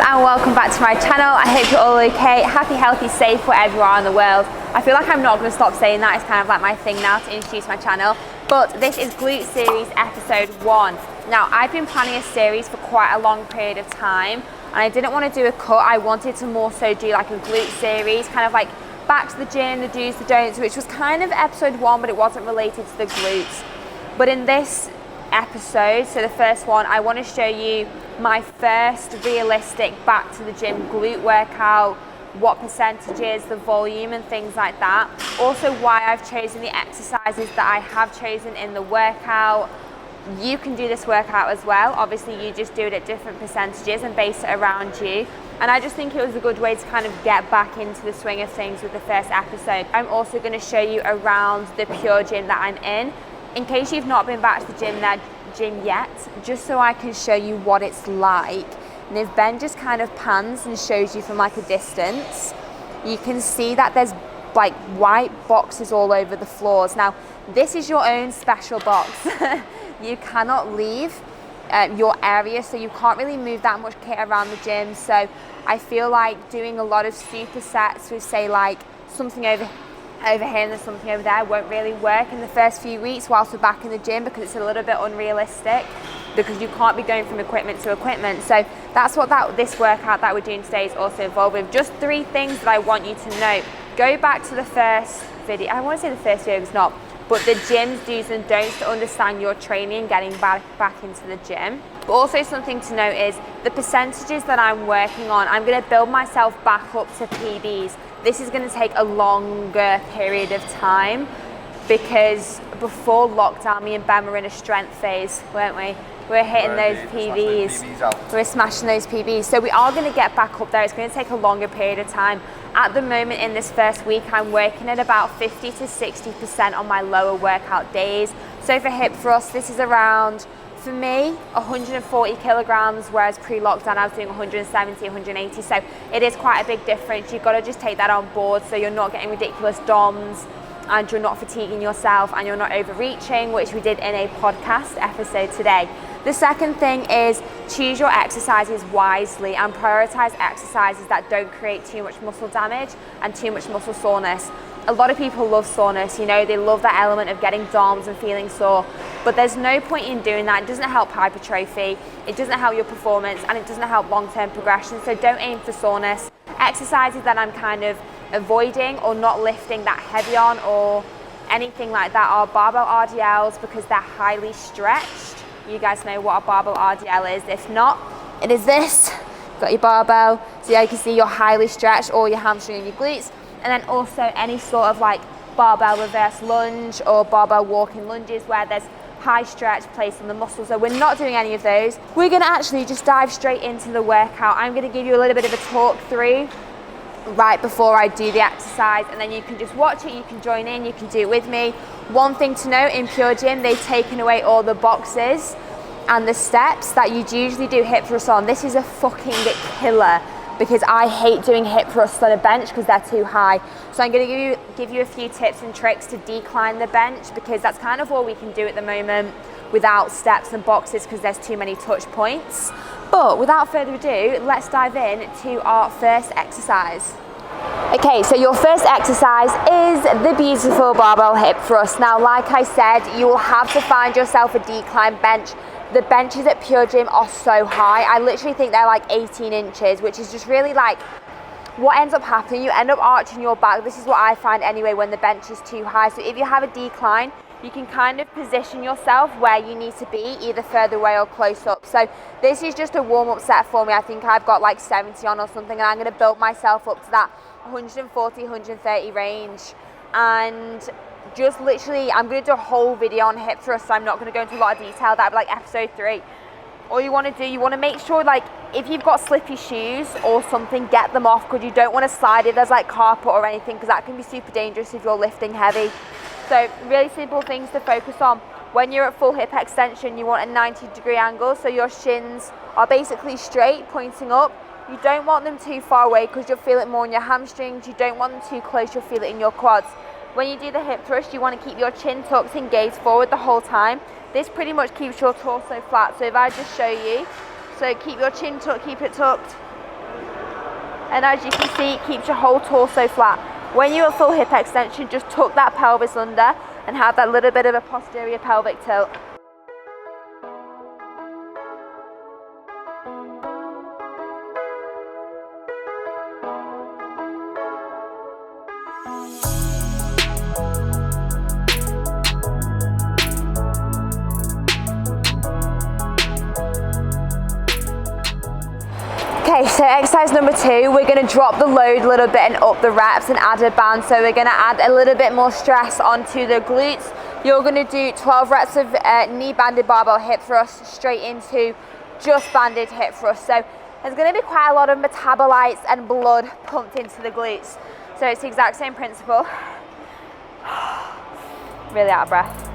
and welcome back to my channel. I hope you're all okay, happy, healthy, safe wherever you are in the world. I feel like I'm not going to stop saying that. It's kind of like my thing now to introduce my channel. But this is Glute Series episode 1. Now, I've been planning a series for quite a long period of time, and I didn't want to do a cut. I wanted to more so do like a glute series, kind of like back to the gym, the do's, the don'ts, which was kind of episode 1, but it wasn't related to the glutes. But in this episode, so the first one, I want to show you my first realistic back to the gym glute workout, what percentages, the volume and things like that. Also why I've chosen the exercises that I have chosen in the workout. You can do this workout as well. Obviously you just do it at different percentages and base it around you. And I just think it was a good way to kind of get back into the swing of things with the first episode. I'm also going to show you around the Pure Gym that I'm in case you've not been back to the gym yet, just so I can show you what it's like. And if Ben just kind of pans and shows you from like a distance, you can see that there's like white boxes all over the floors. Now, this is your own special box. You cannot leave your area, so you can't really move that much kit around the gym. So I feel like doing a lot of supersets with, say, like something over here and there's something over there won't really work in the first few weeks whilst we're back in the gym, because it's a little bit unrealistic, because you can't be going from equipment to equipment. So that's what this workout that we're doing today is also involved with. Just 3 things that I want you to know. Go back to the first video. I want to say the first video is not, but the gym's do's and don'ts to understand your training and getting back into the gym. But also something to note is the percentages that I'm working on, I'm going to build myself back up to PBs. This is going to take a longer period of time, because before lockdown, me and Ben were in a strength phase, weren't we? We're hitting those PBs. We're smashing those PBs. So we are going to get back up there. It's going to take a longer period of time. At the moment, in this first week, I'm working at about 50 to 60% on my lower workout days. So for hip thrust, this is around, for me, 140 kilograms, whereas pre-lockdown I was doing 170, 180. So it is quite a big difference. You've got to just take that on board so you're not getting ridiculous DOMs, and you're not fatiguing yourself, and you're not overreaching, which we did in a podcast episode today. The second thing is choose your exercises wisely and prioritize exercises that don't create too much muscle damage and too much muscle soreness. A lot of people love soreness, you know, they love that element of getting DOMs and feeling sore, but there's no point in doing that. It doesn't help hypertrophy, it doesn't help your performance, and it doesn't help long-term progression. So don't aim for soreness. Exercises that I'm kind of avoiding or not lifting that heavy on or anything like that are barbell RDLs, because they're highly stretched. You guys know what a barbell RDL is. If not, it is this. Got your barbell, so yeah, you can see you're highly stretched, or your hamstring and your glutes. And then also any sort of like barbell reverse lunge or barbell walking lunges where there's high stretch placed on the muscles. So we're not doing any of those. We're gonna actually just dive straight into the workout. I'm gonna give you a little bit of a talk through right before I do the exercise, and then you can just watch it, you can join in, you can do it with me. One thing to note, in Pure Gym, they've taken away all the boxes and the steps that you'd usually do hip thrusts on. This is a fucking killer, because I hate doing hip thrusts on a bench because they're too high. So I'm going to give you a few tips and tricks to decline the bench, because that's kind of all we can do at the moment without steps and boxes, because there's too many touch points. But without further ado, let's dive in to our first exercise. Okay, so your first exercise is the beautiful barbell hip thrust. Now, like I said, you will have to find yourself a decline bench. The benches at Pure Gym are so high. I literally think they're like 18 inches, which is just really like what ends up happening. You end up arching your back. This is what I find anyway when the bench is too high. So if you have a decline, you can kind of position yourself where you need to be, either further away or close up. So this is just a warm-up set for me. I think I've got like 70 on or something, and I'm going to build myself up to that 140, 130 range. And just literally, I'm going to do a whole video on hip thrust, so I'm not going to go into a lot of detail. That'll be like episode 3. All you want to do, you want to make sure, like, if you've got slippy shoes or something, get them off, because you don't want to slide if there's like carpet or anything, because that can be super dangerous if you're lifting heavy. So really simple things to focus on. When you're at full hip extension, you want a 90-degree angle, so your shins are basically straight, pointing up. You don't want them too far away, because you'll feel it more in your hamstrings. You don't want them too close, you'll feel it in your quads. When you do the hip thrust, you want to keep your chin tucked and gaze forward the whole time. This pretty much keeps your torso flat. So if I just show you, so keep your chin tucked, keep it tucked, And as you can see, it keeps your whole torso flat. When you're at full hip extension, just tuck that pelvis under and have that little bit of a posterior pelvic tilt. Okay, so exercise number 2, we're going to drop the load a little bit and up the reps and add a band. So we're going to add a little bit more stress onto the glutes. You're going to do 12 reps of knee banded barbell hip thrust straight into just banded hip thrust. So there's going to be quite a lot of metabolites and blood pumped into the glutes. So it's the exact same principle. Really out of breath.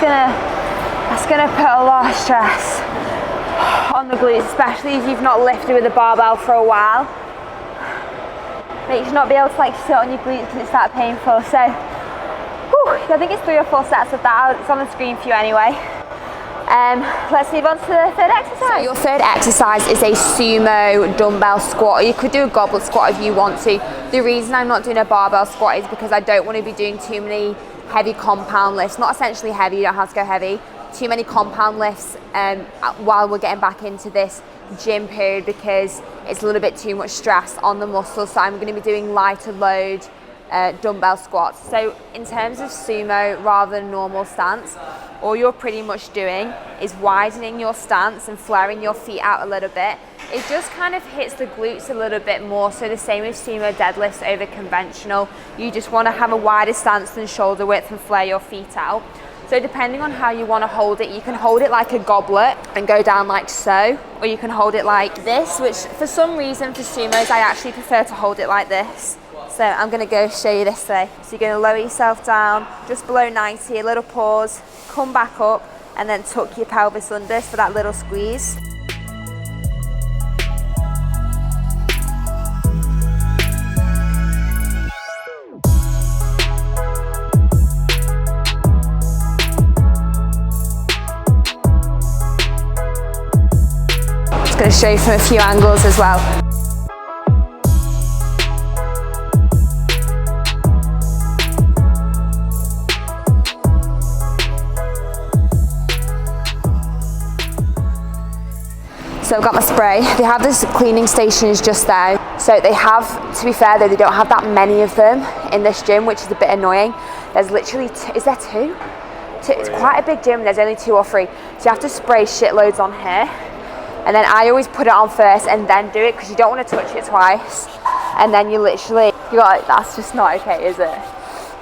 That's gonna put a lot of stress on the glutes, especially if you've not lifted with a barbell for a while. Make sure not be able to like sit on your glutes because it's that painful. So, I think it's 3 or 4 sets of that. It's on the screen for you anyway. Let's move on to the third exercise. So your third exercise is a sumo dumbbell squat, or you could do a goblet squat if you want to. The reason I'm not doing a barbell squat is because I don't want to be doing too many heavy compound lifts. Not essentially heavy, you don't have to go heavy. Too many compound lifts while we're getting back into this gym period, because it's a little bit too much stress on the muscles. So I'm going to be doing lighter load dumbbell squats. So in terms of sumo rather than normal stance, all you're pretty much doing is widening your stance and flaring your feet out a little bit. It just kind of hits the glutes a little bit more. So the same with sumo deadlifts over conventional. You just want to have a wider stance than shoulder width and flare your feet out. So depending on how you want to hold it, you can hold it like a goblet and go down like so, or you can hold it like this, which for some reason for sumos I actually prefer to hold it like this. So I'm going to go show you this way. So you're going to lower yourself down just below 90, a little pause, come back up, and then tuck your pelvis under for that little squeeze. Just going to show you from a few angles as well. So I've got my spray. They have this cleaning stations just there. So they have, to be fair though, they don't have that many of them in this gym, which is a bit annoying. There's literally, is there 2? It's quite a big gym, there's only 2 or 3. So you have to spray shitloads on here. And then I always put it on first and then do it, because you don't want to touch it twice. And then you literally, you're like, that's just not okay, is it?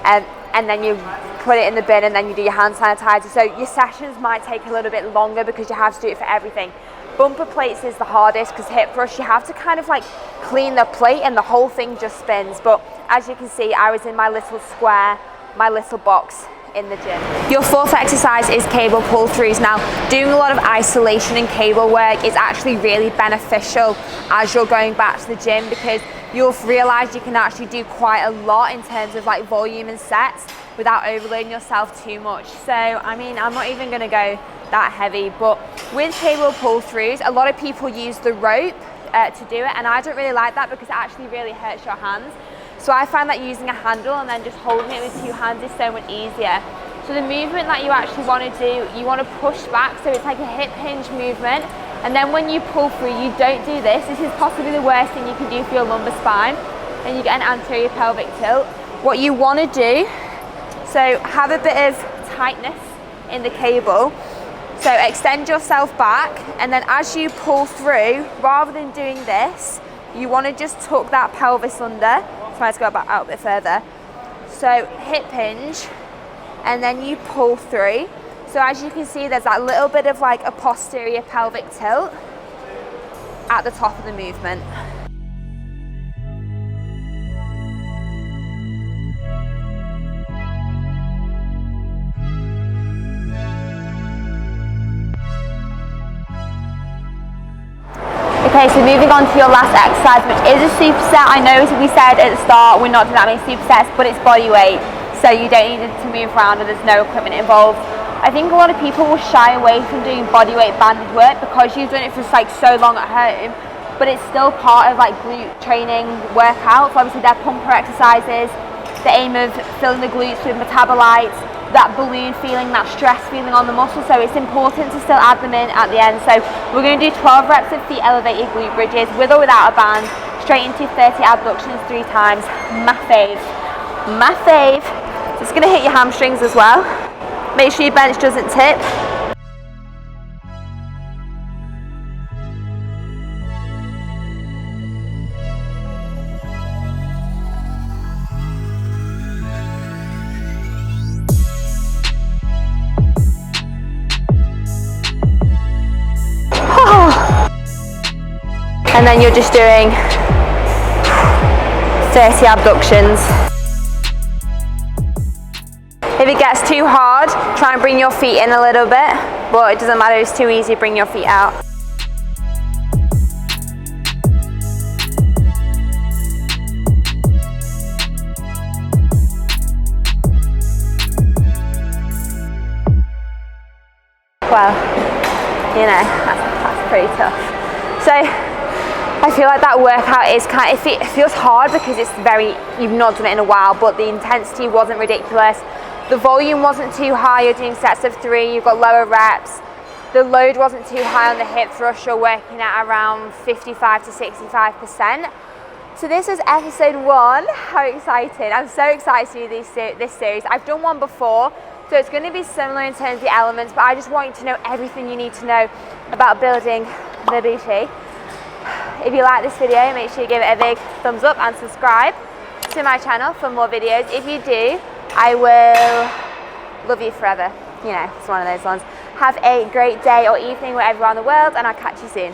And then you put it in the bin and then you do your hand sanitizer. So your sessions might take a little bit longer because you have to do it for everything. Bumper plates is the hardest, because hip thrust, you have to kind of like clean the plate and the whole thing just spins. But as you can see, I was in my little square, my little box in the gym. Your fourth exercise is cable pull throughs. Now, doing a lot of isolation and cable work is actually really beneficial as you're going back to the gym, because you'll realize you can actually do quite a lot in terms of like volume and sets without overloading yourself too much. So, I mean, I'm not even gonna go that heavy, but with cable pull throughs, a lot of people use the rope to do it, and I don't really like that because it actually really hurts your hands. So I find that using a handle and then just holding it with 2 hands is so much easier. So the movement that you actually want to do, you want to push back, so it's like a hip hinge movement, and then when you pull through, you don't do this. This is possibly the worst thing you can do for your lumbar spine, and you get an anterior pelvic tilt. What you want to do, so have a bit of tightness in the cable. So extend yourself back, and then as you pull through, rather than doing this, you want to just tuck that pelvis under. So let's go back out a bit further. So hip hinge, and then you pull through. So as you can see, there's that little bit of like a posterior pelvic tilt at the top of the movement. Okay, so moving on to your last exercise, which is a superset. I know we said at the start we're not doing that many supersets, but it's body weight, so you don't need to move around and there's no equipment involved. I think a lot of people will shy away from doing body weight banded work because you've done it for like so long at home, but it's still part of like glute training workouts. Obviously they're pumper exercises, the aim of filling the glutes with metabolites, that balloon feeling, that stress feeling on the muscle, so it's important to still add them in at the end. So we're going to do 12 reps of feet elevated glute bridges with or without a band, straight into 30 abductions 3 times. My fave. My fave. So it's going to hit your hamstrings as well. Make sure your bench doesn't tip. And then you're just doing 30 abductions. If it gets too hard, try and bring your feet in a little bit, but it doesn't matter if it's too easy, bring your feet out. Well, you know, that's pretty tough. So, I feel like that workout is it feels hard because it's you've not done it in a while, but the intensity wasn't ridiculous. The volume wasn't too high, you're doing sets of 3, you've got lower reps. The load wasn't too high on the hip thrust, you're working at around 55 to 65%. So this is episode 1, how exciting. I'm so excited to do this series. I've done one before, so it's going to be similar in terms of the elements, but I just want you to know everything you need to know about building the booty. If you like this video, make sure you give it a big thumbs up and subscribe to my channel for more videos. If you do, I will love you forever. You know, it's one of those ones. Have a great day or evening wherever you are in the world, and I'll catch you soon.